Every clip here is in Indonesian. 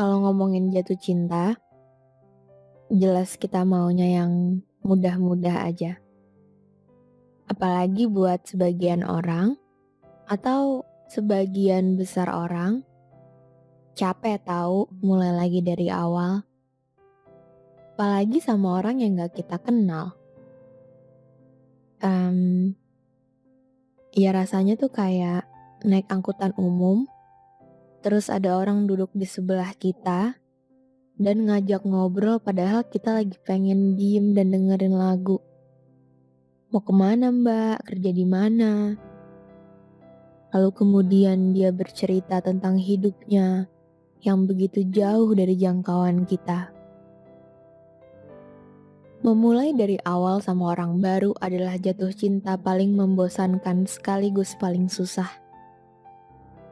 Kalau ngomongin jatuh cinta, jelas kita maunya yang mudah-mudah aja. Apalagi buat sebagian orang atau sebagian besar orang, capek tahu mulai lagi dari awal. Apalagi sama orang yang gak kita kenal. Em, ya rasanya tuh kayak naik angkutan umum, terus ada orang duduk di sebelah kita dan ngajak ngobrol padahal kita lagi pengen diem dan dengerin lagu. Mau kemana mbak? Kerja di mana? Lalu kemudian dia bercerita tentang hidupnya yang begitu jauh dari jangkauan kita. Memulai dari awal sama orang baru adalah jatuh cinta paling membosankan sekaligus paling susah.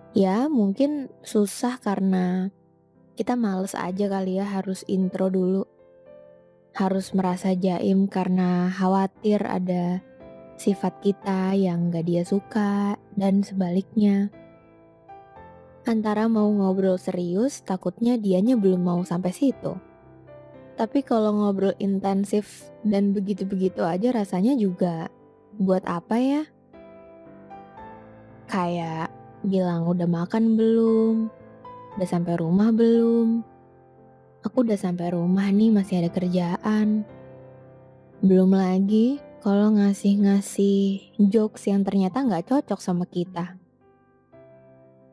Ya mungkin susah karena kita males aja kali ya harus intro dulu. Harus merasa jaim karena khawatir ada sifat kita yang gak dia suka dan sebaliknya. Antara mau ngobrol serius, takutnya dianya belum mau sampai situ. Tapi kalau ngobrol intensif dan begitu-begitu aja rasanya juga buat apa ya? Kayak bilang udah makan belum? Udah sampai rumah belum? Aku udah sampai rumah nih masih ada kerjaan. Belum lagi kalau ngasih-ngasih jokes yang ternyata nggak cocok sama kita.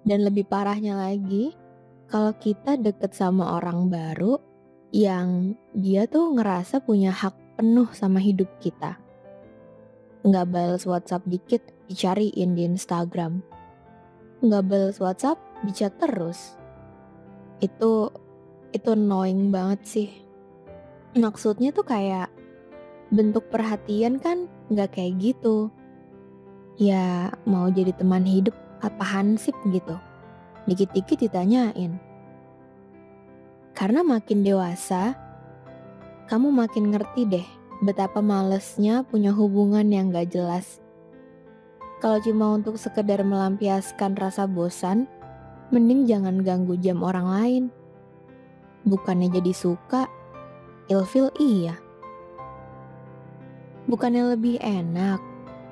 Dan lebih parahnya lagi, kalau kita deket sama orang baru yang dia tuh ngerasa punya hak penuh sama hidup kita. Nggak balas WhatsApp dikit, dicariin di Instagram. Nggak balas WhatsApp, di-chat terus. Itu annoying banget sih. Maksudnya tuh kayak bentuk perhatian kan nggak kayak gitu. Ya mau jadi teman hidup apa hansip gitu. Dikit-dikit ditanyain. Karena makin dewasa, kamu makin ngerti deh betapa malesnya punya hubungan yang gak jelas. Kalau cuma untuk sekedar melampiaskan rasa bosan, mending jangan ganggu jam orang lain. Bukannya jadi suka, ilfil iya. Bukannya lebih enak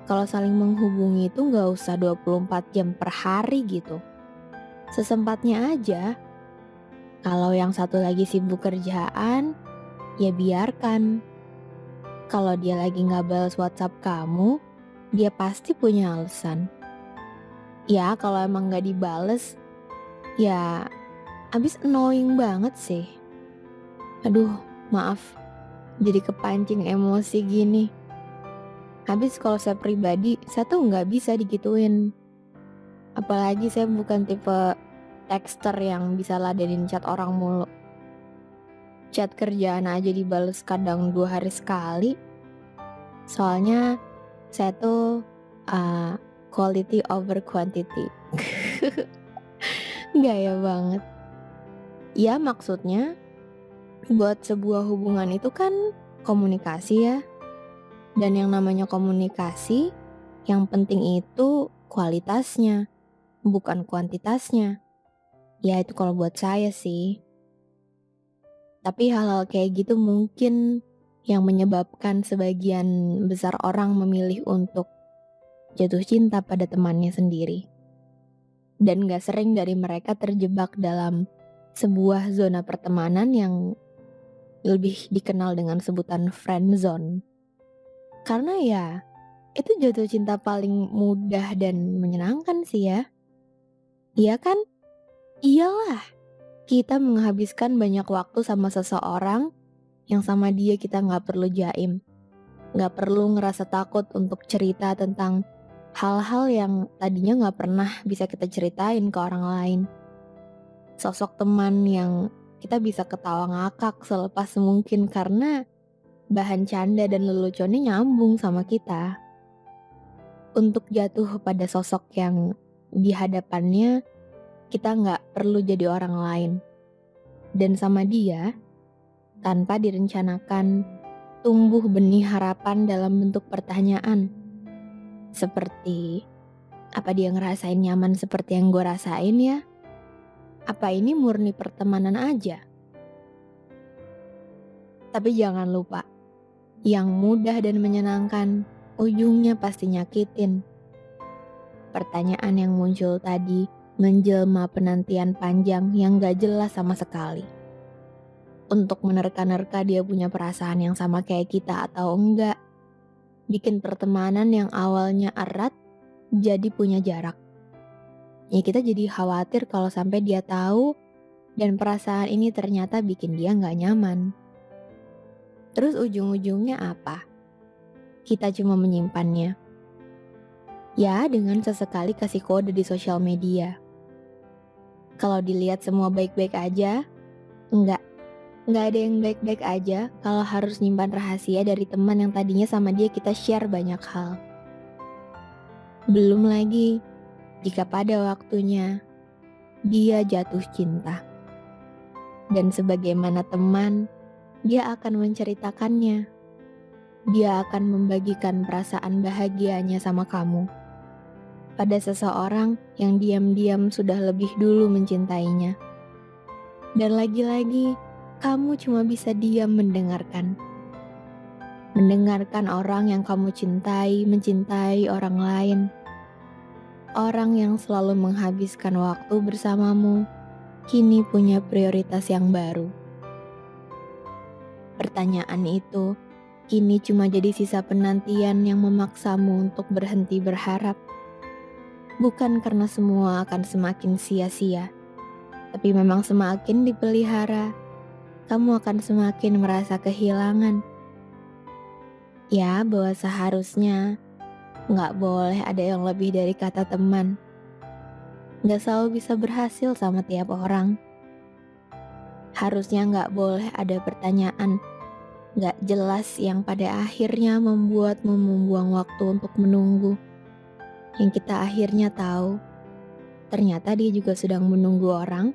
kalau saling menghubungi itu gak usah 24 jam per hari gitu. Sesempatnya aja. Kalau yang satu lagi sibuk kerjaan, ya biarkan. Kalau dia lagi nggak balas WhatsApp kamu, dia pasti punya alasan. Ya kalau emang nggak dibales, ya abis annoying banget sih. Aduh, maaf, jadi kepancing emosi gini. Habis kalau saya pribadi, saya tuh nggak bisa digituin. Apalagi saya bukan tipe texter yang bisa ladenin chat orang mulu. Chat kerjaan aja dibales kadang 2 hari sekali. Soalnya saya tuh quality over quantity. Gaya banget. Ya maksudnya buat sebuah hubungan itu kan komunikasi ya. Dan yang namanya komunikasi, yang penting itu kualitasnya, bukan kuantitasnya. Ya itu kalau buat saya sih. Tapi hal-hal kayak gitu mungkin yang menyebabkan sebagian besar orang memilih untuk jatuh cinta pada temannya sendiri. Dan gak sering dari mereka terjebak dalam sebuah zona pertemanan yang lebih dikenal dengan sebutan friend zone. Karena ya, itu jatuh cinta paling mudah dan menyenangkan sih ya. Iya kan? Iyalah, kita menghabiskan banyak waktu sama seseorang yang sama dia kita gak perlu jaim. Gak perlu ngerasa takut untuk cerita tentang hal-hal yang tadinya gak pernah bisa kita ceritain ke orang lain. Sosok teman yang kita bisa ketawa ngakak selepas mungkin karena bahan canda dan leluconnya nyambung sama kita. Untuk jatuh pada sosok yang di hadapannya kita gak perlu jadi orang lain. Dan sama dia, tanpa direncanakan, tumbuh benih harapan dalam bentuk pertanyaan. Seperti, apa dia ngerasain nyaman seperti yang gue rasain ya? Apa ini murni pertemanan aja? Tapi jangan lupa, yang mudah dan menyenangkan, ujungnya pasti nyakitin. Pertanyaan yang muncul tadi menjelma penantian panjang yang gak jelas sama sekali. Untuk menerka-nerka dia punya perasaan yang sama kayak kita atau enggak. Bikin pertemanan yang awalnya erat jadi punya jarak. Ya kita jadi khawatir kalau sampai dia tahu dan perasaan ini ternyata bikin dia gak nyaman. Terus ujung-ujungnya apa? Kita cuma menyimpannya. Ya, dengan sesekali kasih kode di sosial media. Kalau dilihat semua baik-baik aja, enggak. Enggak ada yang baik-baik aja kalau harus nyimpan rahasia dari teman yang tadinya sama dia kita share banyak hal. Belum lagi, jika pada waktunya dia jatuh cinta. Dan sebagaimana teman, dia akan menceritakannya. Dia akan membagikan perasaan bahagianya sama kamu. Pada seseorang yang diam-diam sudah lebih dulu mencintainya. Dan lagi-lagi, kamu cuma bisa diam mendengarkan. Mendengarkan orang yang kamu cintai mencintai orang lain. Orang yang selalu menghabiskan waktu bersamamu, kini punya prioritas yang baru. Pertanyaan itu kini cuma jadi sisa penantian yang memaksamu untuk berhenti berharap. Bukan karena semua akan semakin sia-sia, tapi memang semakin dipelihara, kamu akan semakin merasa kehilangan. Ya, bahwa seharusnya nggak boleh ada yang lebih dari kata teman. Nggak selalu bisa berhasil sama tiap orang. Harusnya nggak boleh ada pertanyaan nggak jelas yang pada akhirnya membuatmu membuang waktu untuk menunggu. Yang kita akhirnya tahu, ternyata dia juga sedang menunggu orang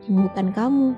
yang bukan kamu.